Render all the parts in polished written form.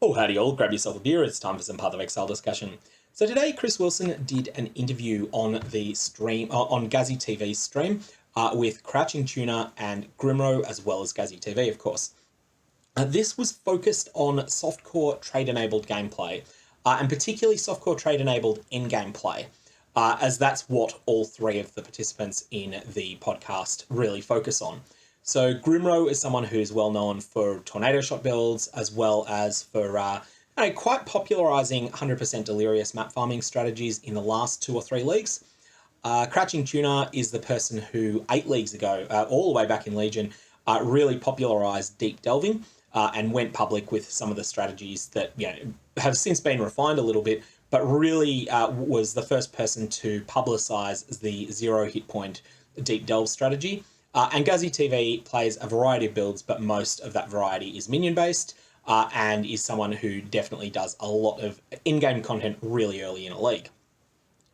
Oh, howdy all, grab yourself a beer, it's time for some Path of Exile discussion. So today, Chris Wilson did an interview on the stream, on GhazzyTV's stream, with Crouching Tuna and Grimro, as well as GhazzyTV, of course. This was focused on softcore trade-enabled gameplay, and particularly softcore trade-enabled endgame play, as that's what all three of the participants in the podcast really focus on. So Grimro is someone who's well known for tornado shot builds, as well as for quite popularizing 100% delirious map farming strategies in the last 2 or 3 leagues. Crouching Tuna is the person who 8 leagues ago, all the way back in Legion, really popularized deep delving and went public with some of the strategies that have since been refined a little bit, but really was the first person to publicize the 0 hit point deep delve strategy. And GhazzyTV plays a variety of builds, but most of that variety is minion-based, and is someone who definitely does a lot of in-game content really early in a league.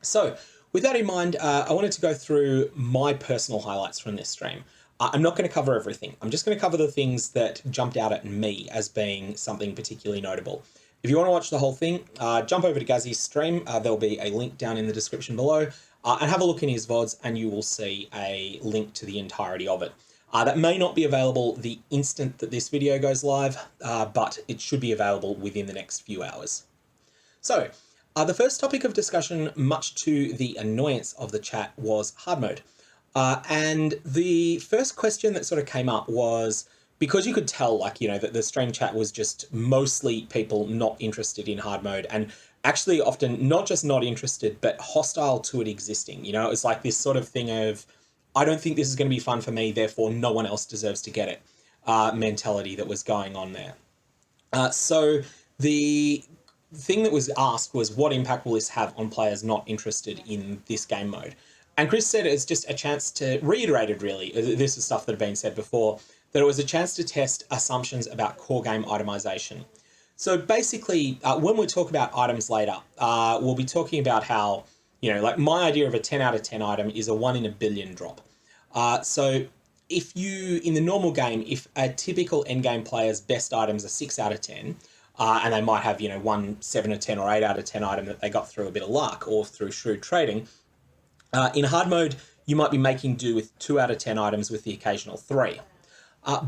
So, with that in mind, I wanted to go through my personal highlights from this stream. I'm not going to cover everything. I'm just going to cover the things that jumped out at me as being something particularly notable. If you want to watch the whole thing, jump over to Gazzy's stream. There'll be a link down in the description below. And have a look in his VODs and you will see a link to the entirety of it. That may not be available the instant that this video goes live, but it should be available within the next few hours. So, the first topic of discussion, much to the annoyance of the chat, was hard mode. And the first question that sort of came up was, because you could tell, that the stream chat was just mostly people not interested in hard mode, and actually often not just not interested, but hostile to it existing. It's like this sort of thing of, I don't think this is going to be fun for me, therefore no one else deserves to get it mentality that was going on there. So the thing that was asked was, what impact will this have on players not interested in this game mode? And Chris said it's just a chance to, reiterated really, this is stuff that had been said before, that it was a chance to test assumptions about core game itemization. So basically, when we talk about items later, we'll be talking about how, my idea of a 10 out of 10 item is a 1 in a billion drop. So if you, in the normal game, if a typical endgame player's best items are 6 out of 10, and they might have, 1 7 or 10 or 8 out of 10 item that they got through a bit of luck or through shrewd trading, in hard mode, you might be making do with 2 out of 10 items with the occasional 3.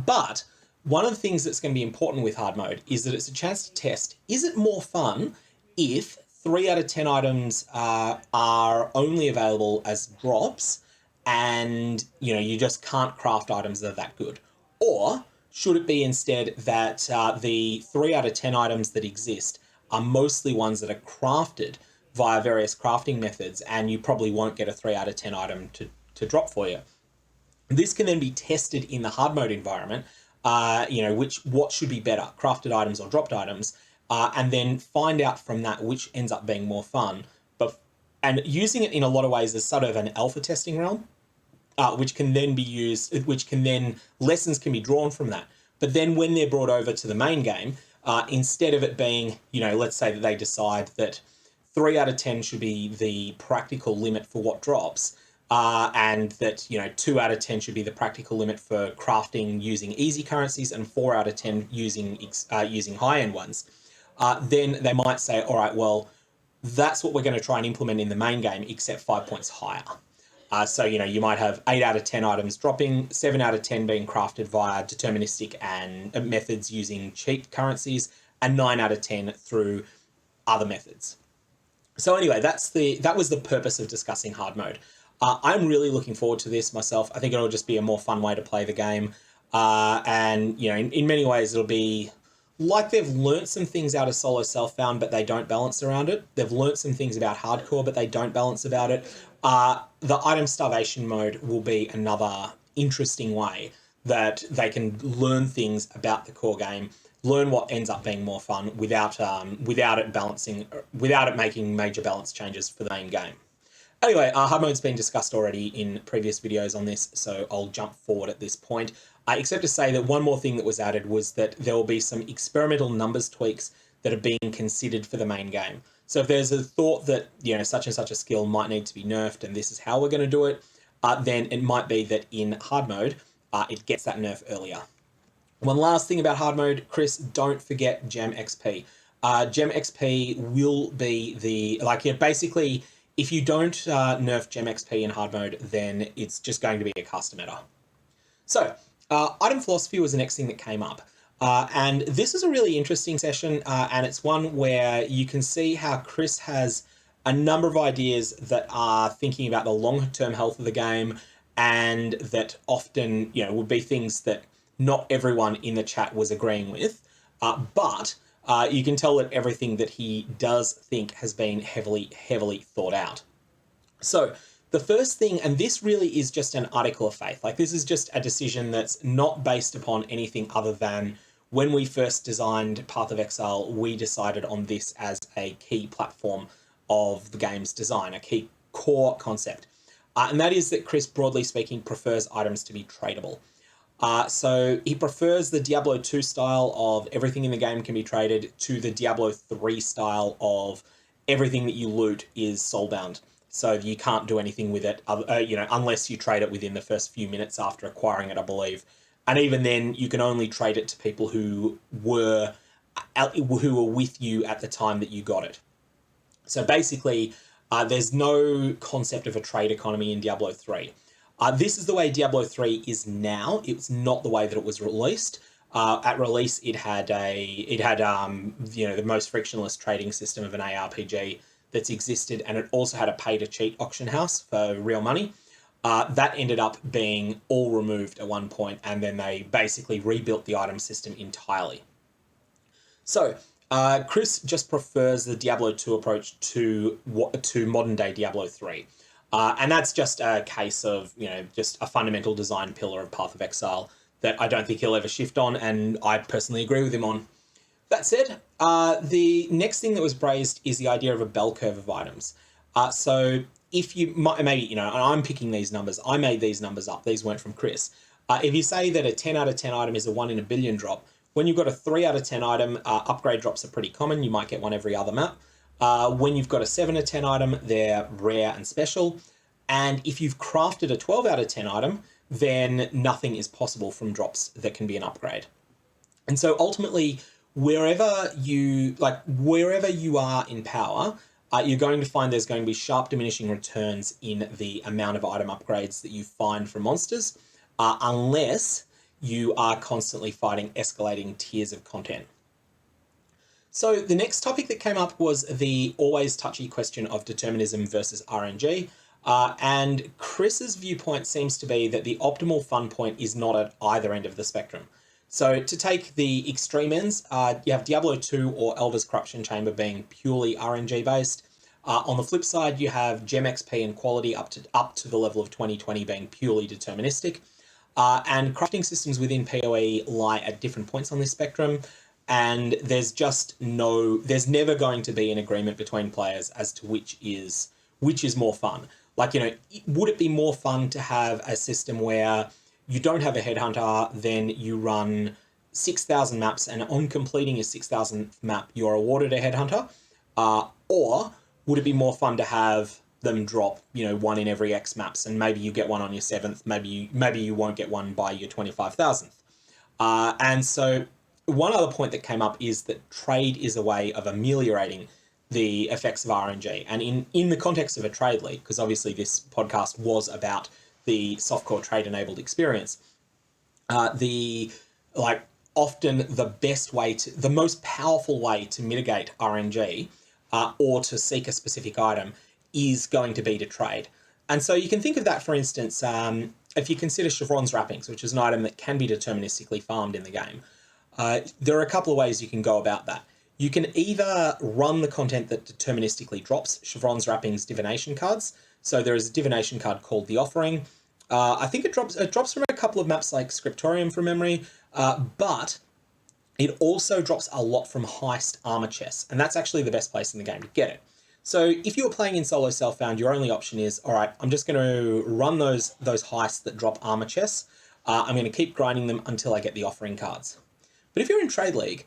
But one of the things that's going to be important with hard mode is that it's a chance to test, is it more fun if 3 out of 10 items are only available as drops and, you just can't craft items that are that good? Or should it be instead that the 3 out of 10 items that exist are mostly ones that are crafted via various crafting methods, and you probably won't get a 3 out of 10 item to drop for you? This can then be tested in the hard mode environment, what should be better, crafted items or dropped items, and then find out from that which ends up being more fun. And using it in a lot of ways as sort of an alpha testing realm, which can then be used, lessons can be drawn from that. But then when they're brought over to the main game, instead of it being, let's say that they decide that 3 out of 10 should be the practical limit for what drops, and that 2 out of 10 should be the practical limit for crafting using easy currencies, and 4 out of 10 using high-end ones. Then they might say, all right, well, that's what we're going to try and implement in the main game, except 5 points higher. So you might have 8 out of 10 items dropping, 7 out of 10 being crafted via deterministic and methods using cheap currencies, and 9 out of 10 through other methods. So anyway, that was the purpose of discussing hard mode. I'm really looking forward to this myself. I think it'll just be a more fun way to play the game. And, in many ways, it'll be like they've learnt some things out of solo self-found, but they don't balance around it. They've learnt some things about hardcore, but they don't balance about it. The item starvation mode will be another interesting way that they can learn things about the core game, learn what ends up being more fun without it making major balance changes for the main game. Anyway, hard mode's been discussed already in previous videos on this, so I'll jump forward at this point. Except to say that one more thing that was added was that there will be some experimental numbers tweaks that are being considered for the main game. So if there's a thought that, such and such a skill might need to be nerfed and this is how we're going to do it, then it might be that in hard mode, it gets that nerf earlier. One last thing about hard mode, Chris, don't forget Gem XP. Gem XP will be basically, if you don't nerf Gem XP in hard mode, then it's just going to be a custom meta. So, item philosophy was the next thing that came up. And this is a really interesting session, and it's one where you can see how Chris has a number of ideas that are thinking about the long-term health of the game, and that often, would be things that not everyone in the chat was agreeing with. But you can tell that everything that he does think has been heavily, heavily thought out. So the first thing, and this really is just an article of faith, like this is just a decision that's not based upon anything other than when we first designed Path of Exile, we decided on this as a key platform of the game's design, a key core concept. And that is that Chris, broadly speaking, prefers items to be tradable. So he prefers the Diablo 2 style of everything in the game can be traded to the Diablo 3 style of everything that you loot is soulbound. So you can't do anything with it, unless you trade it within the first few minutes after acquiring it, I believe. And even then, you can only trade it to people who were with you at the time that you got it. So basically, there's no concept of a trade economy in Diablo 3. This is the way Diablo 3 is now. It's not the way that it was released. At release, it had the most frictionless trading system of an ARPG that's existed, and it also had a pay-to-cheat auction house for real money. That ended up being all removed at one point, and then they basically rebuilt the item system entirely. So Chris just prefers the Diablo 2 approach to modern-day Diablo 3. And that's just a case of, just a fundamental design pillar of Path of Exile that I don't think he'll ever shift on, and I personally agree with him on. That said, the next thing that was raised is the idea of a bell curve of items. So if you maybe, and I'm picking these numbers, I made these numbers up, these weren't from Chris. If you say that a 10 out of 10 item is a 1 in a billion drop, when you've got a 3 out of 10 item, upgrade drops are pretty common. You might get one every other map. When you've got a 7 out of 10 item, they're rare and special. And if you've crafted a 12 out of 10 item, then nothing is possible from drops that can be an upgrade. And so ultimately, wherever you are in power, you're going to find there's going to be sharp diminishing returns in the amount of item upgrades that you find from monsters, unless you are constantly fighting escalating tiers of content. So the next topic that came up was the always touchy question of determinism versus RNG. And Chris's viewpoint seems to be that the optimal fun point is not at either end of the spectrum. So to take the extreme ends, you have Diablo 2 or Elder's Corruption Chamber being purely RNG based. On the flip side, you have Gem XP and quality up to the level of 2020 being purely deterministic. And crafting systems within POE lie at different points on this spectrum. And there's never going to be an agreement between players as to which is more fun. Like, would it be more fun to have a system where you don't have a headhunter, then you run 6,000 maps, and on completing your 6,000th map, you're awarded a headhunter? Or would it be more fun to have them drop, one in every X maps, and maybe you get one on your 7th, maybe you won't get one by your 25,000th? And so one other point that came up is that trade is a way of ameliorating the effects of RNG. And in the context of a trade league, because obviously this podcast was about the softcore trade enabled experience, often the most powerful way to mitigate RNG or to seek a specific item is going to be to trade. And so you can think of that, for instance, if you consider Chevron's Wrappings, which is an item that can be deterministically farmed in the game. There are a couple of ways you can go about that. You can either run the content that deterministically drops Chevron's Wrappings divination cards. So there is a divination card called the Offering. I think it drops from a couple of maps like Scriptorium from memory, but it also drops a lot from Heist armor chests, and that's actually the best place in the game to get it. So if you're playing in solo self-found, your only option is, all right, I'm just going to run those heists that drop armor chests. I'm going to keep grinding them until I get the Offering cards. But if you're in Trade League,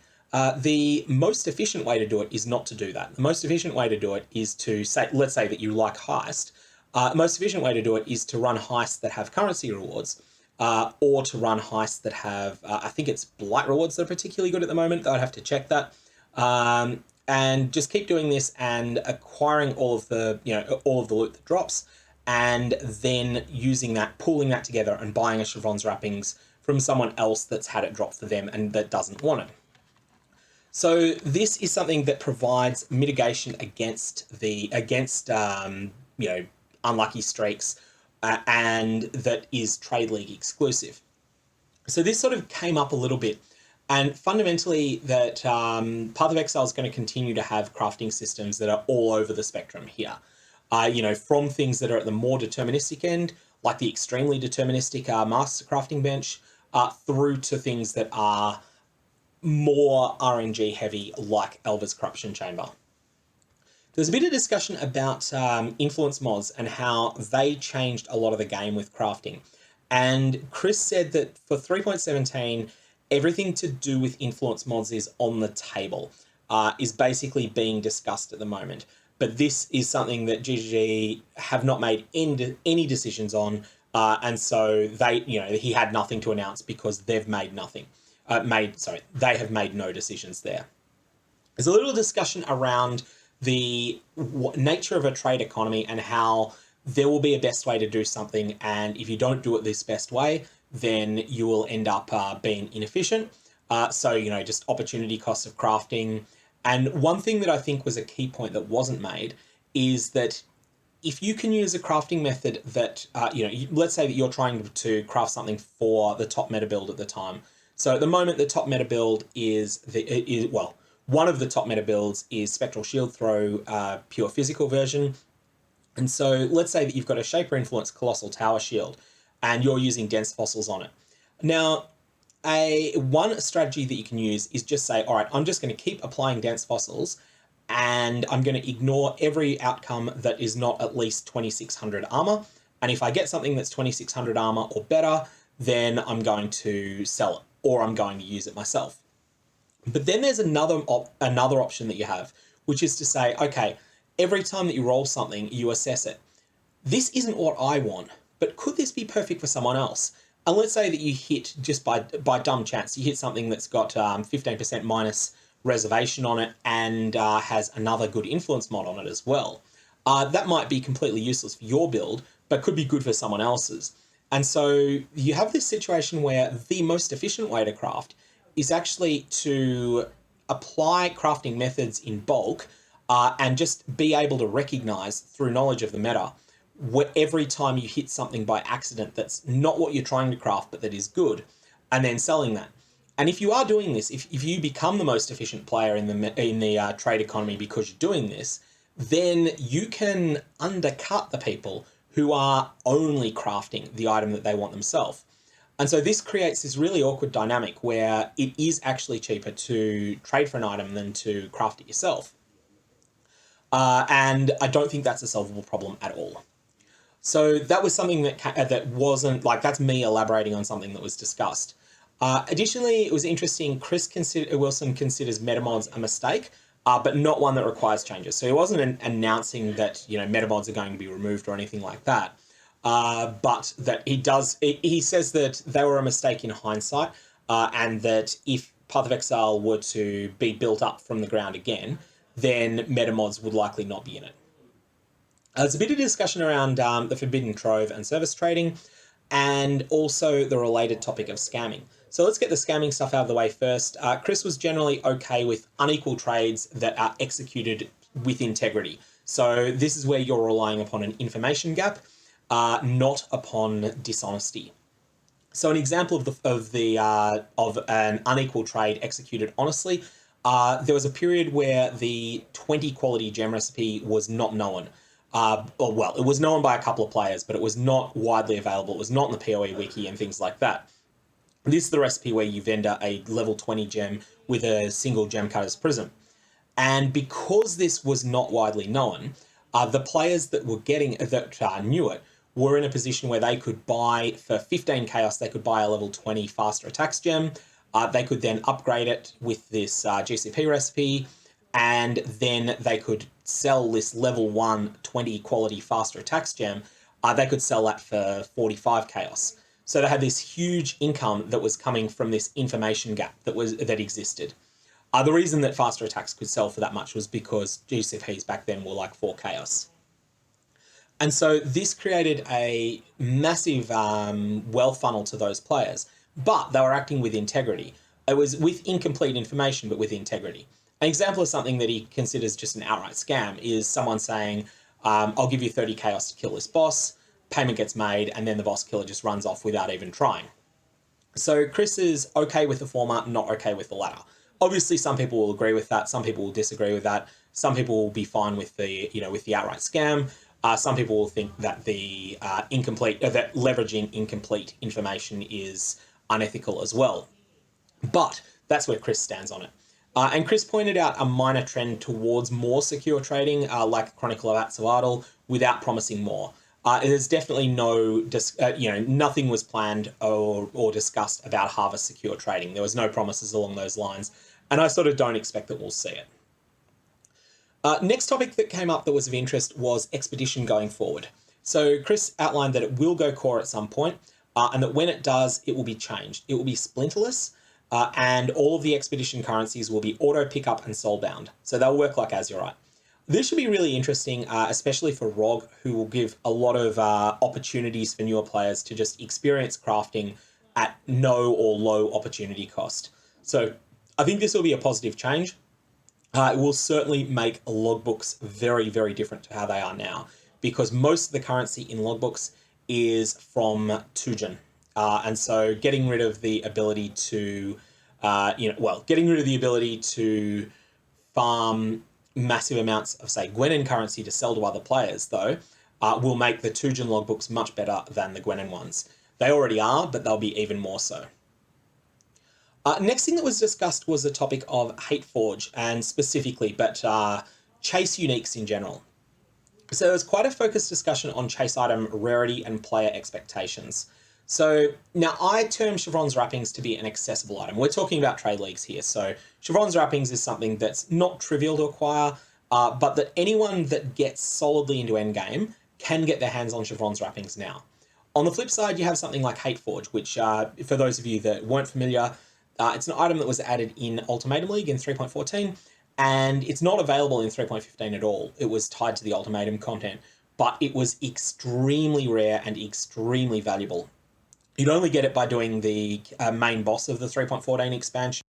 the most efficient way to do it is not to do that. The most efficient way to do it is to say, let's say that you like Heist. The most efficient way to do it is to run heists that have currency rewards. or to run heists that have, I think it's blight rewards that are particularly good at the moment. I'd have to check that. And just keep doing this and acquiring all of the loot that drops, and then using that, pooling that together and buying a Chevron's wrappings from someone else that's had it drop for them and that doesn't want it. So this is something that provides mitigation against unlucky streaks, and that is Trade League exclusive. So this sort of came up a little bit, and fundamentally that Path of Exile is going to continue to have crafting systems that are all over the spectrum here. From things that are at the more deterministic end, like the extremely deterministic Master Crafting Bench, through to things that are more RNG heavy, like Elva's Corruption Chamber. There's a bit of discussion about influence mods and how they changed a lot of the game with crafting. And Chris said that for 3.17, everything to do with influence mods is on the table, is basically being discussed at the moment. But this is something that GGG have not made any decisions on, and so he had nothing to announce because they've made nothing. They have made no decisions there. There's a little discussion around the nature of a trade economy and how there will be a best way to do something, and if you don't do it this best way, then you will end up being inefficient. Just opportunity cost of crafting. And one thing that I think was a key point that wasn't made is that if you can use a crafting method that, let's say that you're trying to craft something for the top meta build at the time. So at the moment, the top meta build one of the top meta builds is Spectral Shield Throw, pure physical version. And so let's say that you've got a Shaper Influence Colossal Tower Shield and you're using Dense Fossils on it. Now, one strategy that you can use is just say, all right, I'm just going to keep applying Dense Fossils and I'm going to ignore every outcome that is not at least 2600 armor. And if I get something that's 2600 armor or better, then I'm going to sell it or I'm going to use it myself. But then there's another option that you have, which is to say, okay, every time that you roll something, you assess it. This isn't what I want, but could this be perfect for someone else? And let's say that you hit, just by dumb chance, you hit something that's got 15% minus reservation on it and has another good influence mod on it as well. That might be completely useless for your build, but could be good for someone else's. And so you have this situation where the most efficient way to craft is actually to apply crafting methods in bulk and just be able to recognize through knowledge of the meta every time you hit something by accident that's not what you're trying to craft, but that is good, and then selling that. And if you are doing this, if you become the most efficient player in the trade economy because you're doing this, then you can undercut the people who are only crafting the item that they want themselves. And so this creates this really awkward dynamic where it is actually cheaper to trade for an item than to craft it yourself. And I don't think that's a solvable problem at all. So that was something that wasn't, like, that's me elaborating on something that was discussed. Additionally, it was interesting, Wilson considers metamods a mistake, but not one that requires changes. So he wasn't announcing that, metamods are going to be removed or anything like that. But that he says that they were a mistake in hindsight, and that if Path of Exile were to be built up from the ground again, then metamods would likely not be in it. There's a bit of discussion around the Forbidden Trove and service trading, and also the related topic of scamming. So let's get the scamming stuff out of the way first. Chris was generally okay with unequal trades that are executed with integrity. So this is where you're relying upon an information gap, not upon dishonesty. So an example of an unequal trade executed honestly, there was a period where the 20 quality gem recipe was not known. It was known by a couple of players, but it was not widely available. It was not in the POE wiki and things like that. This is the recipe where you vendor a level 20 gem with a single gem cutter's prism. And because this was not widely known, the players that knew it were in a position where they could buy, for 15 chaos, they could buy a level 20 faster attacks gem. They could then upgrade it with this GCP recipe, and then they could sell this level 1 20 quality faster attacks gem. They could sell that for 45 chaos. So they had this huge income that was coming from this information gap that existed. The reason that faster attacks could sell for that much was because GCPs back then were like 4 chaos. And so this created a massive wealth funnel to those players, but they were acting with integrity. It was with incomplete information, but with integrity. An example of something that he considers just an outright scam is someone saying, I'll give you 30 chaos to kill this boss, payment gets made, and then the boss killer just runs off without even trying. So Chris is okay with the former, not okay with the latter. Obviously, some people will agree with that. Some people will disagree with that. Some people will be fine with the, with the outright scam. Some people will think that the that leveraging incomplete information is unethical as well. But that's where Chris stands on it. And Chris pointed out a minor trend towards more secure trading, like Chronicle of Axolotl, without promising more. There's definitely nothing was planned or discussed about Harvest secure trading. There was no promises along those lines, and I sort of don't expect that we'll see it. Next topic that came up that was of interest was Expedition going forward. So Chris outlined that it will go core at some point, and that when it does, it will be changed. It will be splinterless, and all of the Expedition currencies will be auto pickup and soulbound. So they'll work like Azurite. This should be really interesting, especially for ROG, who will give a lot of opportunities for newer players to just experience crafting at no or low opportunity cost. So I think this will be a positive change. It will certainly make logbooks very, very different to how they are now, because most of the currency in logbooks is from Tujen. And so getting rid of the ability to, farm massive amounts of, say, Gwenin currency to sell to other players, though, will make the Tujen logbooks much better than the Gwenin ones. They already are, but they'll be even more so. Next thing that was discussed was the topic of Hateforge, and specifically, but chase uniques in general. So there was quite a focused discussion on chase item rarity and player expectations. So now I term Chevron's Wrappings to be an accessible item. We're talking about trade leagues here. So Chevron's Wrappings is something that's not trivial to acquire, but that anyone that gets solidly into endgame can get their hands on Chevron's Wrappings now. On the flip side, you have something like Hateforge, which for those of you that weren't familiar, it's an item that was added in Ultimatum League in 3.14, and it's not available in 3.15 at all. It was tied to the Ultimatum content, but it was extremely rare and extremely valuable. You'd only get it by doing the main boss of the 3.14 expansion,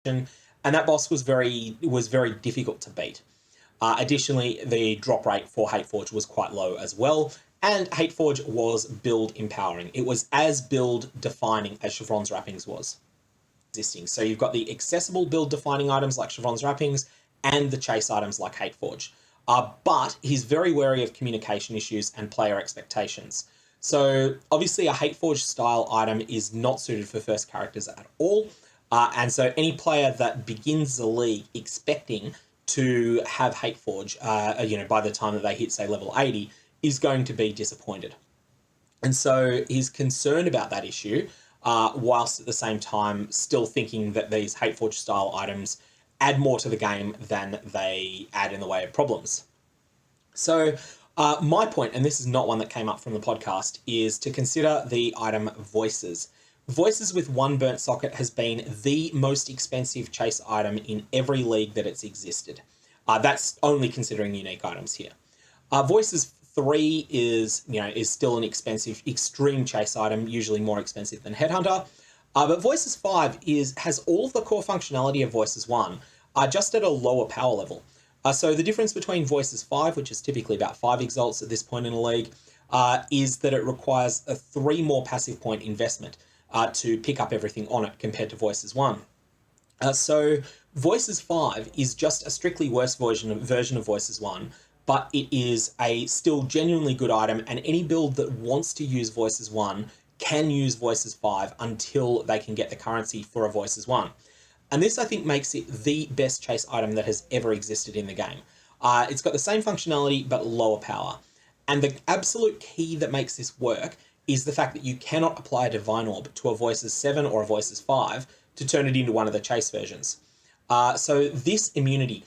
and that boss was very difficult to beat. Additionally, the drop rate for Hateforge was quite low as well, and Hateforge was build empowering. It was as build defining as Chevron's Wrappings was existing. So you've got the accessible build defining items like Chevron's Wrappings and the chase items like Hateforge. But he's very wary of communication issues and player expectations. So obviously a Hateforge style item is not suited for first characters at all. And so any player that begins the league expecting to have Hateforge, by the time that they hit, say, level 80, is going to be disappointed. And so he's concerned about that issue, whilst at the same time still thinking that these Hateforge style items add more to the game than they add in the way of problems. So my point, and this is not one that came up from the podcast, is to consider the item Voices. Voices with one burnt socket has been the most expensive chase item in every league that it's existed. That's only considering unique items here. Voices 3 is still an expensive, extreme chase item, usually more expensive than Headhunter. But Voices 5 has all of the core functionality of Voices 1, just at a lower power level. So the difference between Voices 5, which is typically about 5 exalts at this point in a league, is that it requires a 3 more passive point investment to pick up everything on it compared to Voices 1. So Voices 5 is just a strictly worse version of Voices 1, but it is a still genuinely good item, and any build that wants to use Voices 1 can use Voices 5 until they can get the currency for a Voices 1. And this, I think, makes it the best chase item that has ever existed in the game. It's got the same functionality, but lower power. And the absolute key that makes this work is the fact that you cannot apply a Divine Orb to a Voices 7 or a Voices 5 to turn it into one of the chase versions. So this immunity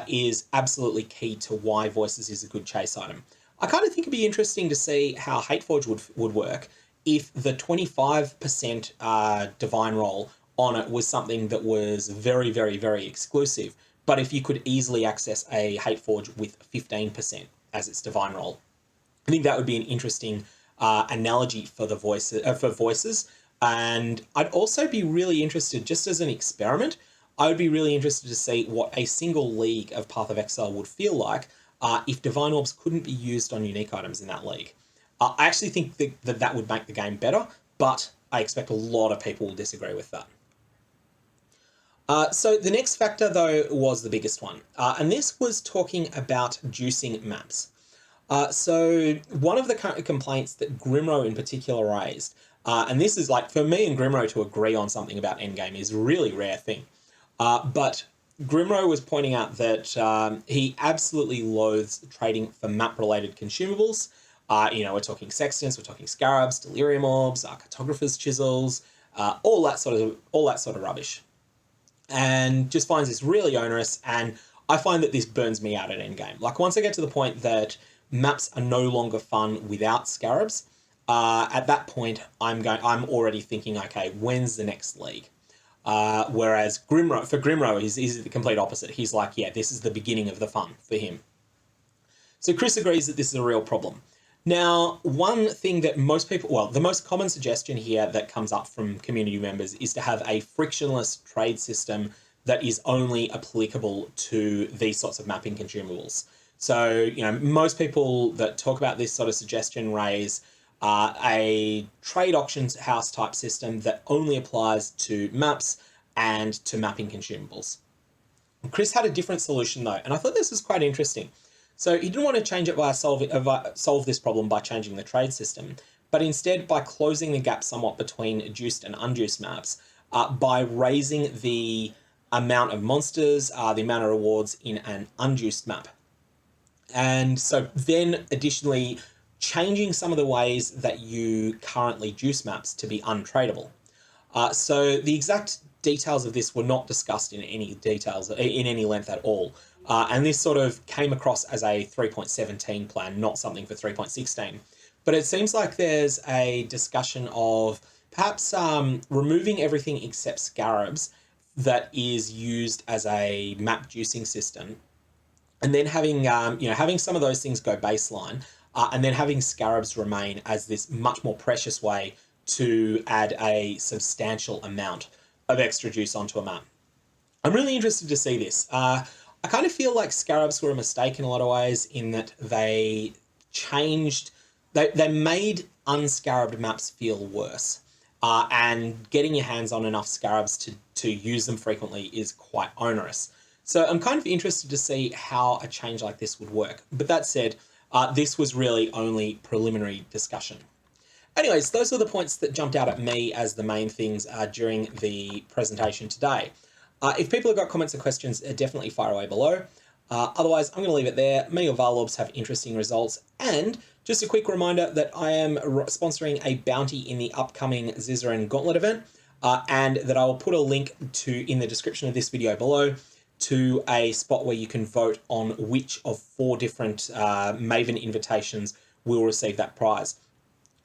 is absolutely key to why Voices is a good chase item. I kind of think it'd be interesting to see how Hateforge would work if the 25% divine roll on it was something that was very, very, very exclusive, but if you could easily access a Hateforge with 15% as its divine roll. I think that would be an interesting analogy for the voices. And I'd also be really interested, just as an experiment, I would be really interested to see what a single league of Path of Exile would feel like if Divine Orbs couldn't be used on unique items in that league. I actually think that would make the game better, but I expect a lot of people will disagree with that. So the next factor, though, was the biggest one, and this was talking about juicing maps. So one of the complaints that Grimro in particular raised, and this is like, for me and Grimro to agree on something about endgame is a really rare thing, but Grimro was pointing out that he absolutely loathes trading for map-related consumables. We're talking sextants, we're talking scarabs, delirium orbs, cartographers' chisels, all that sort of rubbish, and just finds this really onerous. And I find that this burns me out at endgame. Like, once I get to the point that maps are no longer fun without scarabs, at that point I'm already thinking, okay, when's the next league? Whereas Grimro is the complete opposite. He's like, yeah, this is the beginning of the fun for him. So Chris agrees that this is a real problem. Now, one thing that most people, well, the most common suggestion here that comes up from community members is to have a frictionless trade system that is only applicable to these sorts of mapping consumables. So, most people that talk about this sort of suggestion raise a trade auctions house type system that only applies to maps and to mapping consumables. Chris had a different solution though, and I thought this was quite interesting. So he didn't want to change it by solve this problem by changing the trade system, but instead by closing the gap somewhat between juiced and unjuiced maps by raising the amount of monsters, the amount of rewards in an unjuiced map. And so then additionally changing some of the ways that you currently juice maps to be untradeable. So the exact details of this were not discussed in any length at all. And this sort of came across as a 3.17 plan, not something for 3.16. But it seems like there's a discussion of perhaps removing everything except scarabs that is used as a map juicing system, and then having some of those things go baseline, and then having scarabs remain as this much more precious way to add a substantial amount of extra juice onto a map. I'm really interested to see this. I kind of feel like scarabs were a mistake in a lot of ways, in that they made unscarabed maps feel worse. And getting your hands on enough scarabs to use them frequently is quite onerous. So I'm kind of interested to see how a change like this would work. But that said, this was really only preliminary discussion. Anyways, those are the points that jumped out at me as the main things during the presentation today. If people have got comments or questions, definitely fire away below. Otherwise, I'm going to leave it there. May your Varlorbs have interesting results. And just a quick reminder that I am sponsoring a bounty in the upcoming Zizran Gauntlet event, and that I will put a link in the description of this video below to a spot where you can vote on which of 4 different Maven invitations will receive that prize.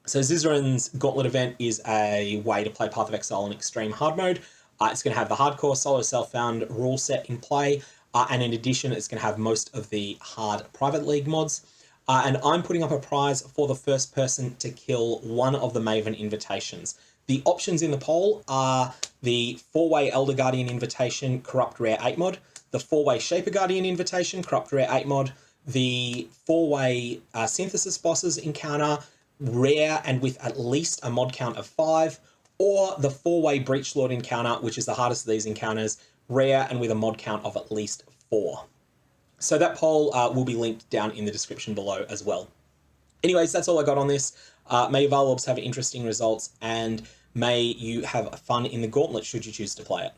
So Zizran's Gauntlet event is a way to play Path of Exile in extreme hard mode. It's going to have the hardcore solo self-found rule set in play, and in addition, it's going to have most of the hard private league mods. And I'm putting up a prize for the first person to kill one of the Maven invitations. The options in the poll are the 4-way Elder Guardian invitation, Corrupt Rare 8 mod, the 4-way Shaper Guardian invitation, Corrupt Rare 8 mod, the 4-way Synthesis Bosses encounter, rare and with at least a mod count of 5, or the 4-way Breach Lord encounter, which is the hardest of these encounters, rare and with a mod count of at least 4. So that poll will be linked down in the description below as well. Anyways, that's all I got on this. May your Varlorbs have interesting results, and may you have fun in the Gauntlet should you choose to play it.